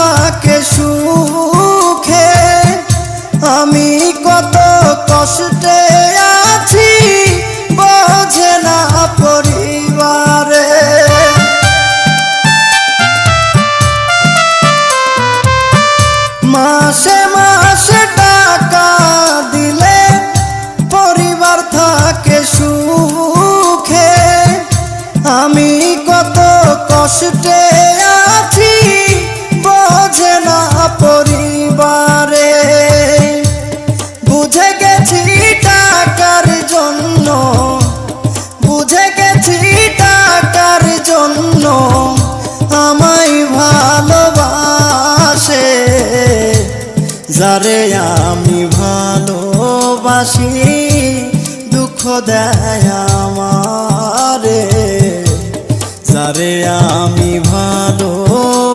থাকে সুখে, আমি কত কষ্টে আছি বোঝে না পরিবারে। মাসে মাসে টাকা দিলে পরিবার থাকে সুখে, আমি কত কষ্টে আছি বোঝে না পরিবারে। বুঝে গেছি টাকার জন্য, বুঝে গেছি টাকার জন্য আমায় ভালোবাসে, যারে আমি ভালোবাসি দুঃখ দেয় আমারে, যারে আমি ভালো